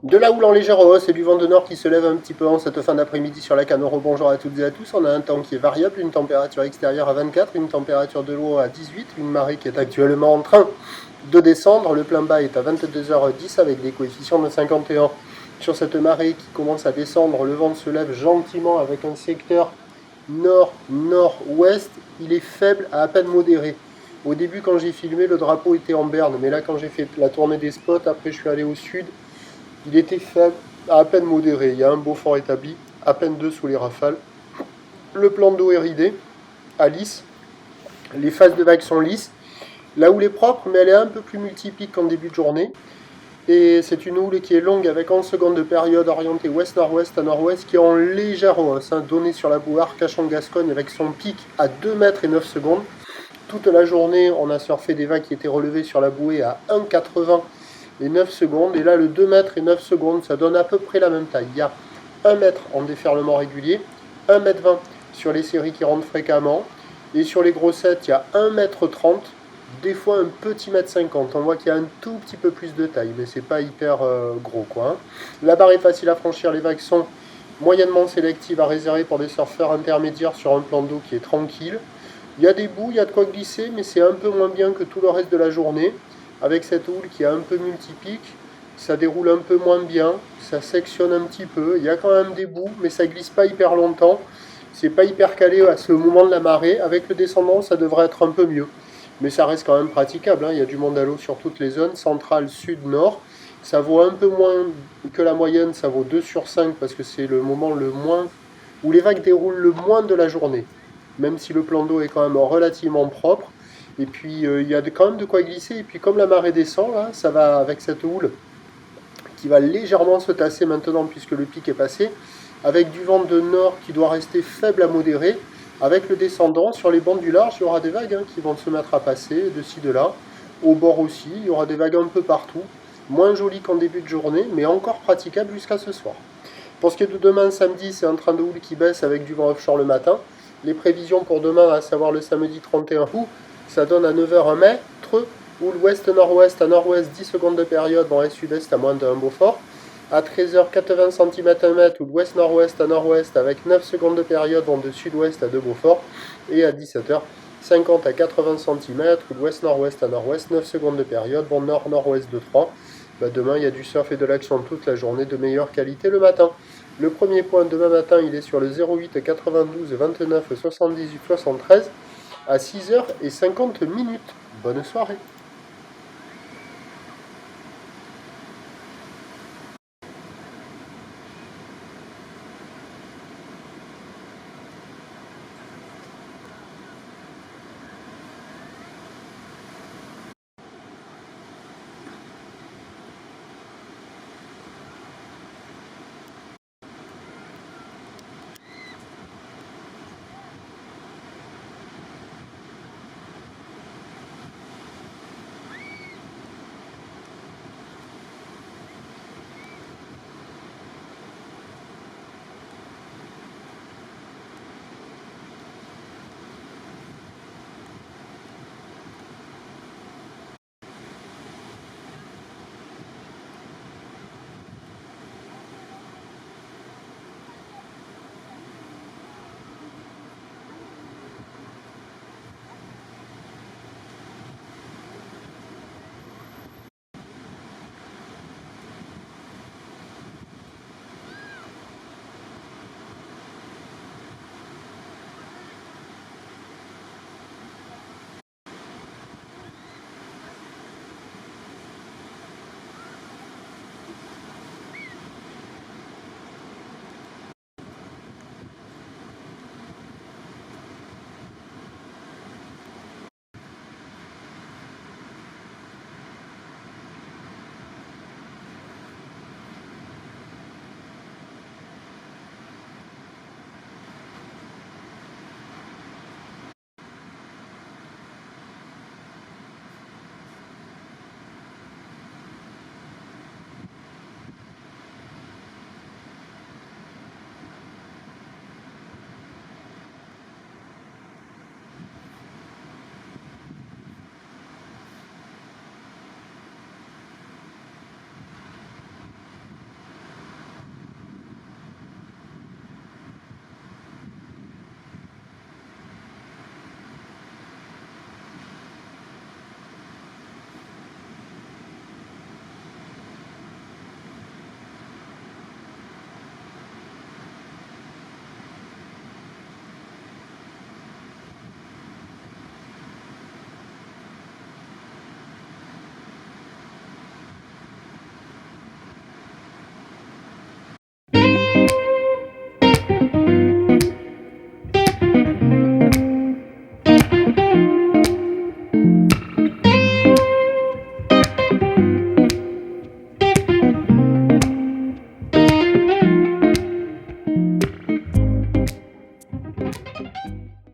De la houle en légère hausse et du vent de nord qui se lève un petit peu en cette fin d'après-midi sur la Canoro. Bonjour à toutes et à tous. On a un temps qui est variable, une température extérieure à 24, une température de l'eau à 18, une marée qui est actuellement en train de descendre. Le plein bas est à 22h10 avec des coefficients de 51. Sur cette marée qui commence à descendre, le vent se lève gentiment avec un secteur nord-nord-ouest. Il est faible à peine modéré. Au début, quand j'ai filmé, le drapeau était en berne, mais là, quand j'ai fait la tournée des spots, après je suis allé au sud, il était faible, à peine modéré. Il y a un beau fort établi, à peine 2 sous les rafales. Le plan d'eau est ridé, à lisse. Les phases de vagues sont lisses. La houle est propre, mais elle est un peu plus multiplique qu'en début de journée. Et c'est une houle qui est longue avec 11 secondes de période orientée ouest-nord-ouest à nord-ouest qui est en légère hausse, donnée sur la boue Arcachon-Gascogne avec son pic à 2 mètres et 9 secondes. Toute la journée, on a surfé des vagues qui étaient relevées sur la bouée à 1,80 et 9 secondes. Et là, le 2 mètres et 9 secondes, ça donne à peu près la même taille. Il y a 1 mètre en déferlement régulier, 1 mètre 20 sur les séries qui rentrent fréquemment. Et sur les grossettes, il y a 1 mètre 30, des fois un petit mètre 50. On voit qu'il y a un tout petit peu plus de taille, mais c'est pas hyper gros, quoi. La barre est facile à franchir, les vagues sont moyennement sélectives à réserver pour des surfeurs intermédiaires sur un plan d'eau qui est tranquille. Il y a des bouts, il y a de quoi glisser, mais c'est un peu moins bien que tout le reste de la journée. Avec cette houle qui est un peu multipique, ça déroule un peu moins bien, ça sectionne un petit peu. Il y a quand même des bouts, mais ça glisse pas hyper longtemps. C'est pas hyper calé à ce moment de la marée. Avec le descendant, ça devrait être un peu mieux. Mais ça reste quand même praticable. Il y a du monde à l'eau sur toutes les zones, centrale, sud, nord. Ça vaut un peu moins que la moyenne, ça vaut 2 sur 5 parce que c'est le moment le moins où les vagues déroulent le moins de la journée. Même si le plan d'eau est quand même relativement propre. Et puis il y a quand même de quoi glisser. Et puis comme la marée descend, là, ça va avec cette houle qui va légèrement se tasser maintenant puisque le pic est passé, avec du vent de nord qui doit rester faible à modéré. Avec le descendant, sur les bancs du large, il y aura des vagues qui vont se mettre à passer de ci, de là. Au bord aussi, il y aura des vagues un peu partout. Moins jolies qu'en début de journée, mais encore praticables jusqu'à ce soir. Pour ce qui est de demain, samedi, c'est un train de houle qui baisse avec du vent offshore le matin. Les prévisions pour demain, à savoir le samedi 31 août, ça donne à 9h 1 mètre, houle ouest-nord-ouest à nord-ouest, 10 secondes de période, vent est-sud-est à moins de 1 Beaufort. À 13h, 80 cm 1 mètre, houle ouest-nord-ouest à nord-ouest avec 9 secondes de période, vent de sud-ouest à 2 Beaufort. Et à 17h, 50 à 80 cm, houle ouest-nord-ouest à nord-ouest, 9 secondes de période, vent nord-nord-ouest de 3. Demain, il y a du surf et de l'action toute la journée de meilleure qualité le matin. Le premier point demain matin, il est sur le 08 92 29 78 73 à 6h50. Bonne soirée.